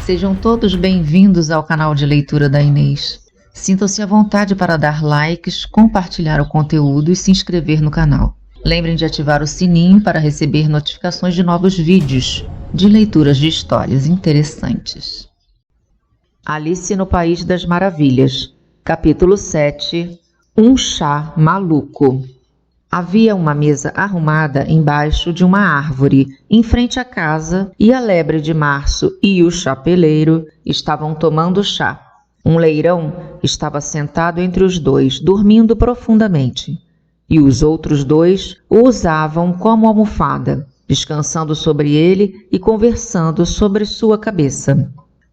Sejam todos bem-vindos ao canal de leitura da Inês. Sintam-se à vontade para dar likes, compartilhar o conteúdo e se inscrever no canal. Lembrem de ativar o sininho para receber notificações de novos vídeos de leituras de histórias interessantes. Alice no País das Maravilhas, capítulo 7, Um chá maluco. Havia uma mesa arrumada embaixo de uma árvore, em frente à casa, e a Lebre de Março e o chapeleiro estavam tomando chá. Um leirão estava sentado entre os dois, dormindo profundamente, e os outros dois o usavam como almofada, descansando sobre ele e conversando sobre sua cabeça.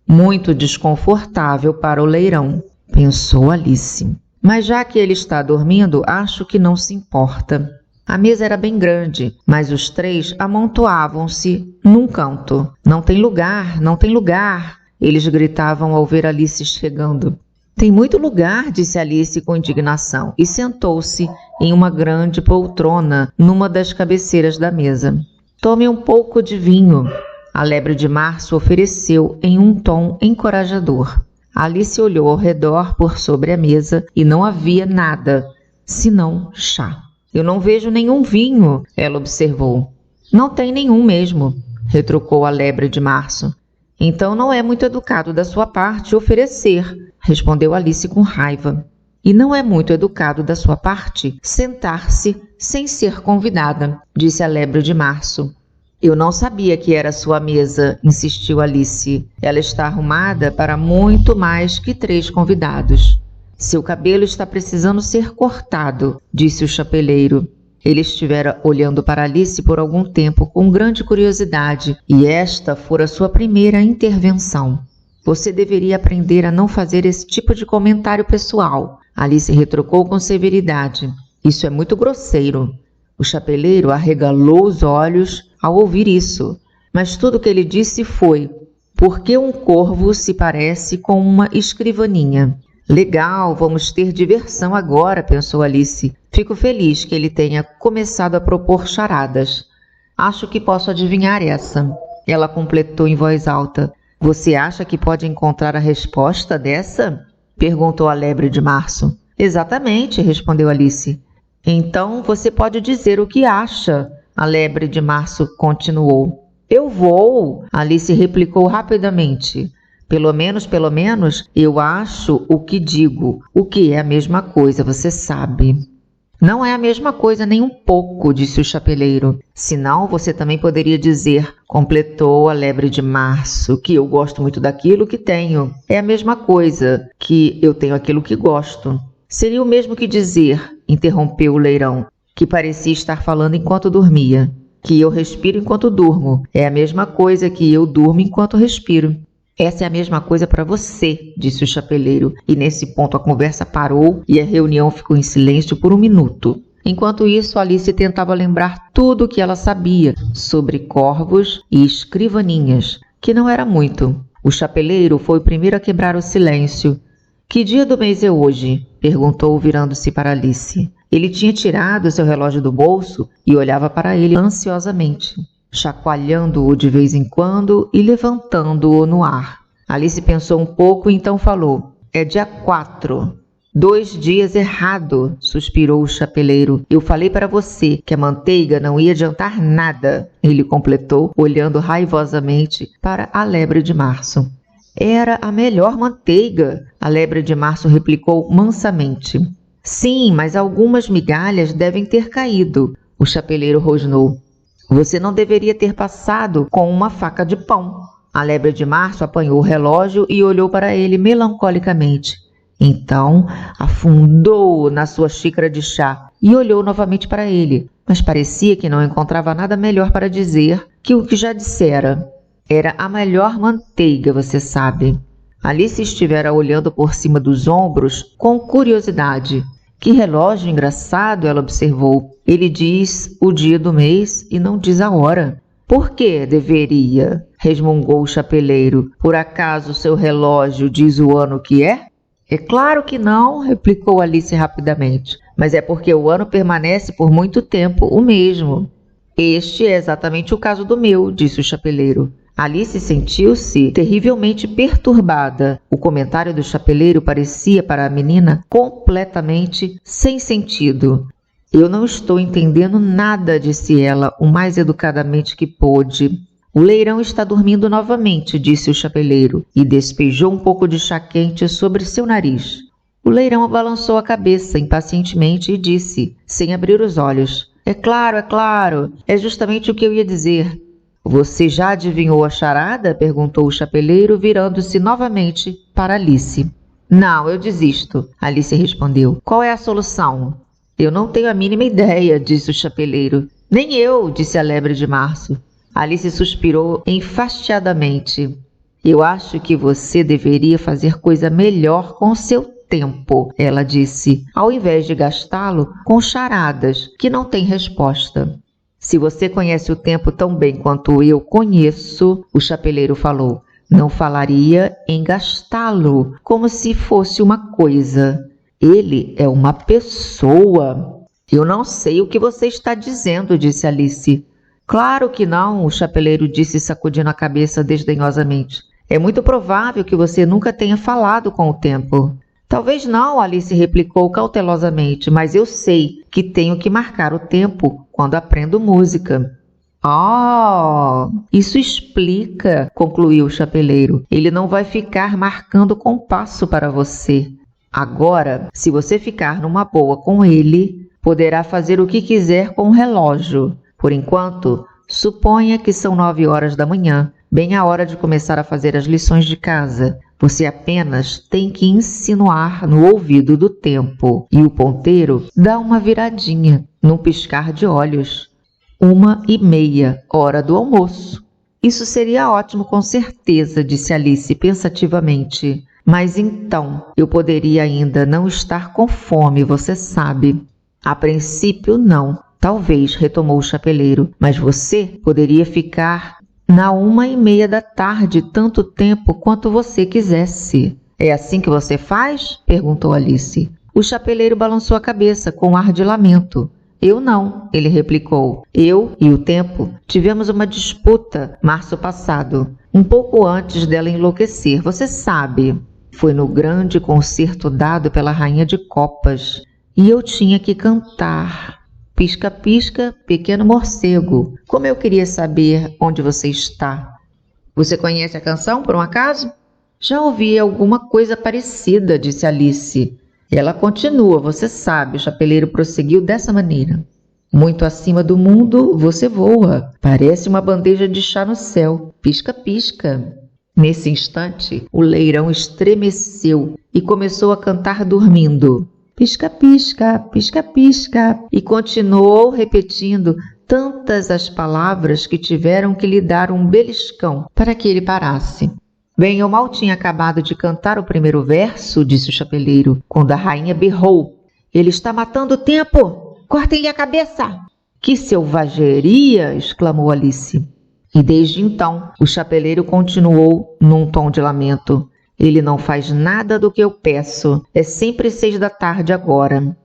Muito desconfortável para o leirão, pensou Alice. Mas já que ele está dormindo, acho que não se importa. A mesa era bem grande, mas os três amontoavam-se num canto. Não tem lugar, não tem lugar, eles gritavam ao ver Alice chegando. Tem muito lugar, disse Alice com indignação, e sentou-se em uma grande poltrona numa das cabeceiras da mesa. Tome um pouco de vinho, a Lebre de Março ofereceu em um tom encorajador. Alice olhou ao redor por sobre a mesa e não havia nada, senão chá. Eu não vejo nenhum vinho, ela observou. Não tem nenhum mesmo, retrucou a Lebre de Março. Então não é muito educado da sua parte oferecer, respondeu Alice com raiva. E não é muito educado da sua parte sentar-se sem ser convidada, disse a Lebre de Março. Eu não sabia que era sua mesa, insistiu Alice. Ela está arrumada para muito mais que 3 convidados. Seu cabelo está precisando ser cortado, disse o chapeleiro. Ele estivera olhando para Alice por algum tempo com grande curiosidade, e esta fora sua primeira intervenção. Você deveria aprender a não fazer esse tipo de comentário pessoal, Alice retrucou com severidade. Isso é muito grosseiro. O chapeleiro arregalou os olhos ao ouvir isso, mas tudo o que ele disse foi: por que um corvo se parece com uma escrivaninha? Legal, vamos ter diversão agora, pensou Alice. Fico feliz que ele tenha começado a propor charadas. Acho que posso adivinhar essa. Ela completou em voz alta. Você acha que pode encontrar a resposta dessa? Perguntou a Lebre de Março. Exatamente, respondeu Alice. Então você pode dizer o que acha, a Lebre de Março continuou. Eu vou, Alice replicou rapidamente. Pelo menos, eu acho o que digo, o que é a mesma coisa, você sabe. Não é a mesma coisa nem um pouco, disse o chapeleiro. Senão você também poderia dizer, completou a Lebre de Março, que eu gosto muito daquilo que tenho. É a mesma coisa que eu tenho aquilo que gosto. Seria o mesmo que dizer, interrompeu o leirão, que parecia estar falando enquanto dormia, que eu respiro enquanto durmo. É a mesma coisa que eu durmo enquanto respiro. Essa é a mesma coisa para você, disse o chapeleiro, e nesse ponto a conversa parou e a reunião ficou em silêncio por um minuto. Enquanto isso, Alice tentava lembrar tudo o que ela sabia sobre corvos e escrivaninhas, que não era muito. O chapeleiro foi o primeiro a quebrar o silêncio. Que dia do mês é hoje? Perguntou, virando-se para Alice. Ele tinha tirado seu relógio do bolso e olhava para ele ansiosamente, chacoalhando-o de vez em quando e levantando-o no ar. Alice pensou um pouco e então falou. É dia 4. 2 dias errado, suspirou o chapeleiro. Eu falei para você que a manteiga não ia adiantar nada, ele completou, olhando raivosamente para a Lebre de Março. Era a melhor manteiga, a Lebre de Março replicou mansamente. Sim, mas algumas migalhas devem ter caído, o chapeleiro rosnou. Você não deveria ter passado com uma faca de pão. A Lebre de Março apanhou o relógio e olhou para ele melancolicamente. Então, afundou na sua xícara de chá e olhou novamente para ele, mas parecia que não encontrava nada melhor para dizer que o que já dissera. Era a melhor manteiga, você sabe. Alice estivera olhando por cima dos ombros com curiosidade. Que relógio engraçado, ela observou. Ele diz o dia do mês e não diz a hora. Por que deveria? Resmungou o chapeleiro. Por acaso seu relógio diz o ano que é? É claro que não, replicou Alice rapidamente. Mas é porque o ano permanece por muito tempo o mesmo. Este é exatamente o caso do meu, disse o chapeleiro. Alice sentiu-se terrivelmente perturbada. O comentário do chapeleiro parecia para a menina completamente sem sentido. Eu não estou entendendo nada, disse ela, o mais educadamente que pôde. O leirão está dormindo novamente, disse o chapeleiro, e despejou um pouco de chá quente sobre seu nariz. O leirão balançou a cabeça impacientemente e disse, sem abrir os olhos, é claro, é justamente o que eu ia dizer. Você já adivinhou a charada? Perguntou o chapeleiro, virando-se novamente para Alice. Não, eu desisto, Alice respondeu. Qual é a solução? Eu não tenho a mínima ideia, disse o chapeleiro. Nem eu, disse a lebre de março. Alice suspirou enfastiadamente. Eu acho que você deveria fazer coisa melhor com seu tempo, ela disse, ao invés de gastá-lo com charadas que não têm resposta. Se você conhece o tempo tão bem quanto eu conheço, o chapeleiro falou, não falaria em gastá-lo como se fosse uma coisa. Ele é uma pessoa. Eu não sei o que você está dizendo, disse Alice. Claro que não, o chapeleiro disse sacudindo a cabeça desdenhosamente. É muito provável que você nunca tenha falado com o tempo. Talvez não, Alice replicou cautelosamente, mas eu sei que tenho que marcar o tempo quando aprendo música. Isso explica, concluiu o chapeleiro. Ele não vai ficar marcando compasso para você. Agora, se você ficar numa boa com ele, poderá fazer o que quiser com o relógio. Por enquanto, suponha que são 9 horas da manhã, bem a hora de começar a fazer as lições de casa. Você apenas tem que insinuar no ouvido do tempo e o ponteiro dá uma viradinha, num piscar de olhos. 1h30, hora do almoço. Isso seria ótimo com certeza, disse Alice pensativamente. Mas então, eu poderia ainda não estar com fome, você sabe. A princípio, não. Talvez, retomou o chapeleiro, mas você poderia ficar na 1h30 da tarde tanto tempo quanto você quisesse. É assim que você faz? Perguntou Alice. O chapeleiro balançou a cabeça com ar de lamento. Eu não, ele replicou. Eu e o tempo tivemos uma disputa março passado, um pouco antes dela enlouquecer, você sabe. Foi no grande concerto dado pela Rainha de Copas e eu tinha que cantar. Pisca, pisca, pequeno morcego. Como eu queria saber onde você está. Você conhece a canção, por um acaso? Já ouvi alguma coisa parecida, disse Alice. Ela continua, você sabe, o chapeleiro prosseguiu dessa maneira. Muito acima do mundo, você voa. Parece uma bandeja de chá no céu. Pisca, pisca. Nesse instante, o leirão estremeceu e começou a cantar dormindo. Pisca, pisca, pisca, pisca, e continuou repetindo tantas as palavras que tiveram que lhe dar um beliscão para que ele parasse. Bem, eu mal tinha acabado de cantar o primeiro verso, disse o chapeleiro, quando a rainha berrou. Ele está matando o tempo! Cortem-lhe a cabeça! Que selvageria! Exclamou Alice. E desde então, o chapeleiro continuou num tom de lamento. Ele não faz nada do que eu peço. É sempre 6 da tarde agora.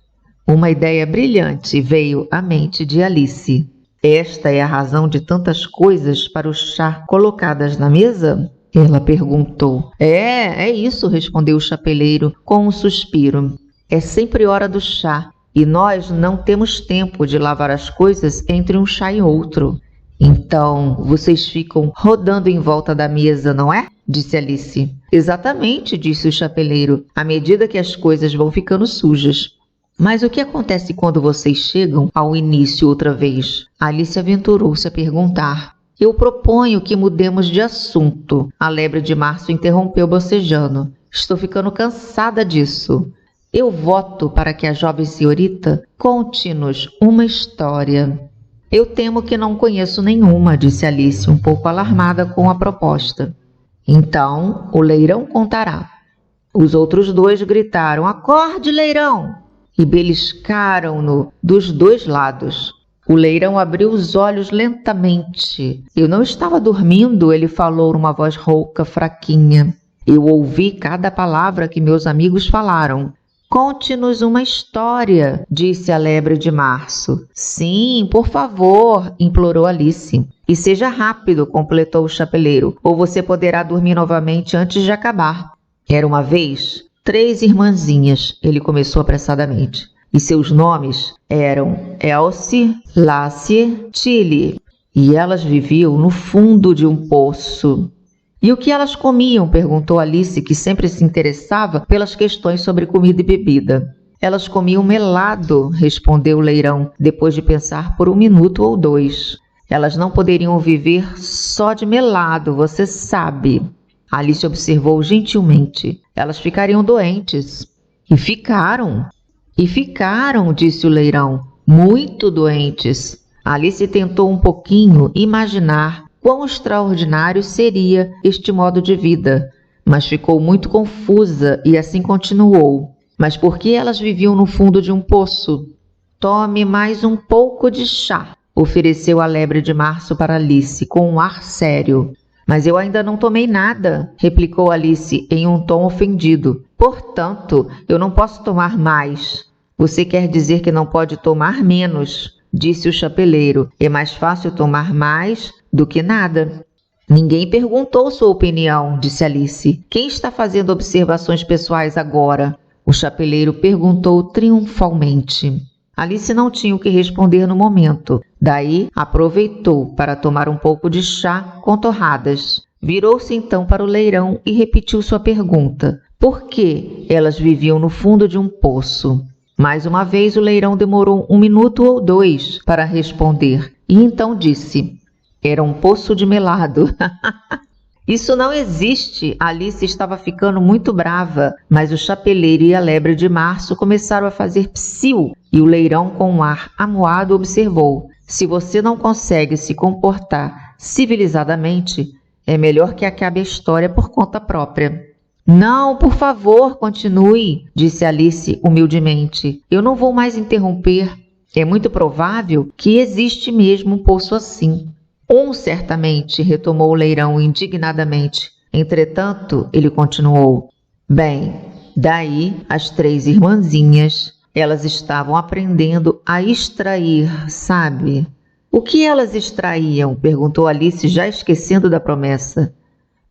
Uma ideia brilhante veio à mente de Alice. Esta é a razão de tantas coisas para o chá colocadas na mesa? Ela perguntou. É isso, respondeu o chapeleiro com um suspiro. É sempre hora do chá e nós não temos tempo de lavar as coisas entre um chá e outro. Então, vocês ficam rodando em volta da mesa, não é? Disse Alice. Exatamente, disse o chapeleiro, à medida que as coisas vão ficando sujas. Mas o que acontece quando vocês chegam ao início outra vez? Alice aventurou-se a perguntar. Eu proponho que mudemos de assunto. A lebre de março interrompeu bocejando. Estou ficando cansada disso. Eu voto para que a jovem senhorita conte-nos uma história. Eu temo que não conheço nenhuma, disse Alice, um pouco alarmada com a proposta. Então, o leirão contará. Os outros dois gritaram, acorde, leirão! E beliscaram-no dos dois lados. O leirão abriu os olhos lentamente. Eu não estava dormindo, ele falou numa voz rouca, fraquinha. Eu ouvi cada palavra que meus amigos falaram. Conte-nos uma história, disse a lebre de março. Sim, por favor, implorou Alice. E seja rápido, completou o chapeleiro, ou você poderá dormir novamente antes de acabar. Era uma vez 3 irmãzinhas, ele começou apressadamente. E seus nomes eram Elsie, Lassie, Tilly. E elas viviam no fundo de um poço. E o que elas comiam? Perguntou Alice, que sempre se interessava pelas questões sobre comida e bebida. Elas comiam melado, respondeu o leirão, depois de pensar por 1 minuto ou 2. Elas não poderiam viver só de melado, você sabe. Alice observou gentilmente. Elas ficariam doentes. E ficaram, disse o leirão, muito doentes. Alice tentou um pouquinho imaginar quão extraordinário seria este modo de vida, mas ficou muito confusa e assim continuou. Mas por que elas viviam no fundo de um poço? Tome mais um pouco de chá, ofereceu a lebre de março para Alice, com um ar sério. Mas eu ainda não tomei nada, replicou Alice em um tom ofendido. Portanto, eu não posso tomar mais. Você quer dizer que não pode tomar menos, disse o chapeleiro. É mais fácil tomar mais do que nada. Ninguém perguntou sua opinião, disse Alice. Quem está fazendo observações pessoais agora? O chapeleiro perguntou triunfalmente. Alice não tinha o que responder no momento. Daí, aproveitou para tomar um pouco de chá com torradas. Virou-se então para o leirão e repetiu sua pergunta. Por que elas viviam no fundo de um poço? Mais uma vez, o leirão demorou 1 minuto ou 2 para responder. E então disse... Era um poço de melado. Isso não existe. Alice estava ficando muito brava, mas o chapeleiro e a lebre de março começaram a fazer psiu, e o leirão, com um ar amuado, observou. Se você não consegue se comportar civilizadamente, é melhor que acabe a história por conta própria. Não, por favor, continue, disse Alice humildemente. Eu não vou mais interromper. É muito provável que existe mesmo um poço assim. Certamente, retomou o leirão indignadamente. Entretanto, ele continuou. Bem, daí as 3 irmãzinhas, elas estavam aprendendo a extrair, sabe? O que elas extraíam? Perguntou Alice, já esquecendo da promessa.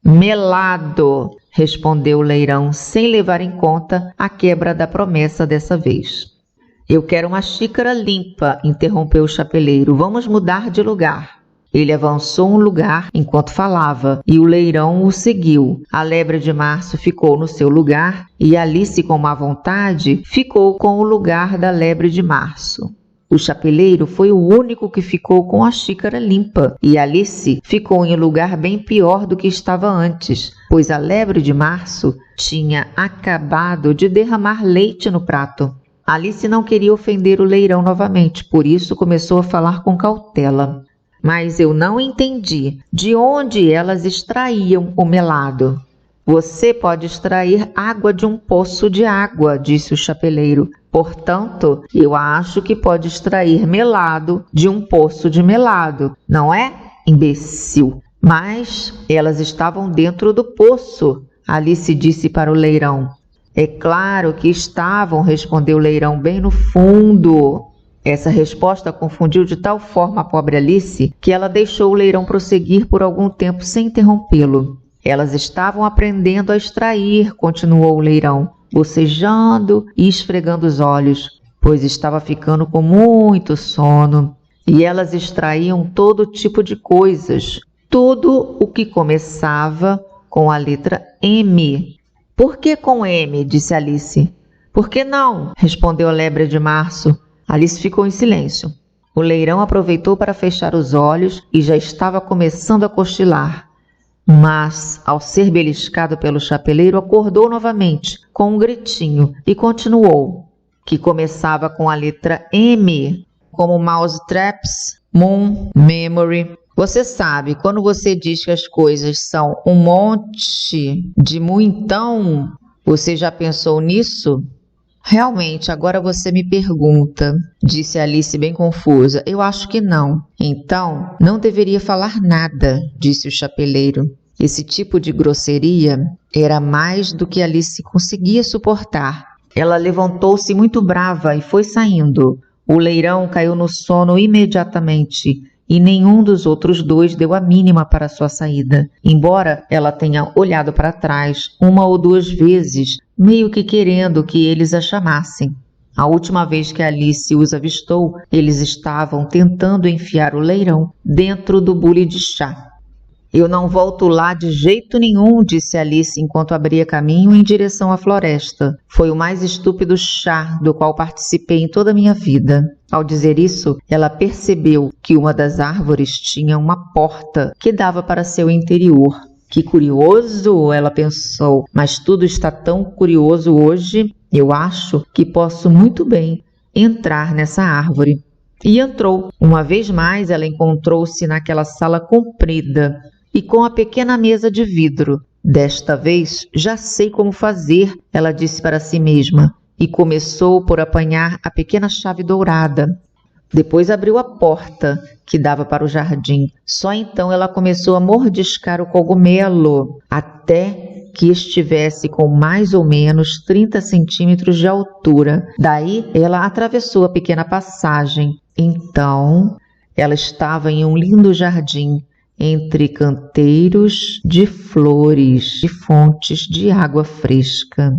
Melado, respondeu o leirão, sem levar em conta a quebra da promessa dessa vez. Eu quero uma xícara limpa, interrompeu o chapeleiro. Vamos mudar de lugar. Ele avançou um lugar enquanto falava, e o leirão o seguiu. A lebre de março ficou no seu lugar, e Alice, com má vontade, ficou com o lugar da lebre de março. O chapeleiro foi o único que ficou com a xícara limpa, e Alice ficou em um lugar bem pior do que estava antes, pois a lebre de março tinha acabado de derramar leite no prato. Alice não queria ofender o leirão novamente, por isso começou a falar com cautela. Mas eu não entendi de onde elas extraíam o melado. Você pode extrair água de um poço de água, disse o chapeleiro. Portanto, eu acho que pode extrair melado de um poço de melado, não é, imbecil? Mas elas estavam dentro do poço, Alice disse para o leirão. É claro que estavam, respondeu o leirão, bem no fundo. Essa resposta confundiu de tal forma a pobre Alice que ela deixou o leirão prosseguir por algum tempo sem interrompê-lo. Elas estavam aprendendo a extrair, continuou o leirão, bocejando e esfregando os olhos, pois estava ficando com muito sono. E elas extraíam todo tipo de coisas, tudo o que começava com a letra M. Por que com M? Disse Alice. Por que não? Respondeu a lebre de março. Alice ficou em silêncio. O leirão aproveitou para fechar os olhos e já estava começando a cochilar. Mas, ao ser beliscado pelo chapeleiro, acordou novamente, com um gritinho, e continuou, que começava com a letra M, como mousetraps, moon, memory. Você sabe, quando você diz que as coisas são um monte de muitão, você já pensou nisso? Realmente, agora você me pergunta, disse Alice bem confusa. Eu acho que não. Então, não deveria falar nada, disse o chapeleiro. Esse tipo de grosseria era mais do que Alice conseguia suportar. Ela levantou-se muito brava e foi saindo. O leirão caiu no sono imediatamente e nenhum dos outros dois deu a mínima para sua saída, embora ela tenha olhado para trás 1 ou 2 vezes, meio que querendo que eles a chamassem. A última vez que Alice os avistou, eles estavam tentando enfiar o leirão dentro do bule de chá. Eu não volto lá de jeito nenhum, disse Alice enquanto abria caminho em direção à floresta. Foi o mais estúpido chá do qual participei em toda a minha vida. Ao dizer isso, ela percebeu que uma das árvores tinha uma porta que dava para seu interior. Que curioso, ela pensou, mas tudo está tão curioso hoje, eu acho que posso muito bem entrar nessa árvore. E entrou. Uma vez mais, ela encontrou-se naquela sala comprida e com a pequena mesa de vidro. Desta vez, já sei como fazer, ela disse para si mesma, e começou por apanhar a pequena chave dourada. Depois abriu a porta que dava para o jardim. Só então ela começou a mordiscar o cogumelo, até que estivesse com mais ou menos 30 centímetros de altura. Daí ela atravessou a pequena passagem. Então ela estava em um lindo jardim, entre canteiros de flores e fontes de água fresca.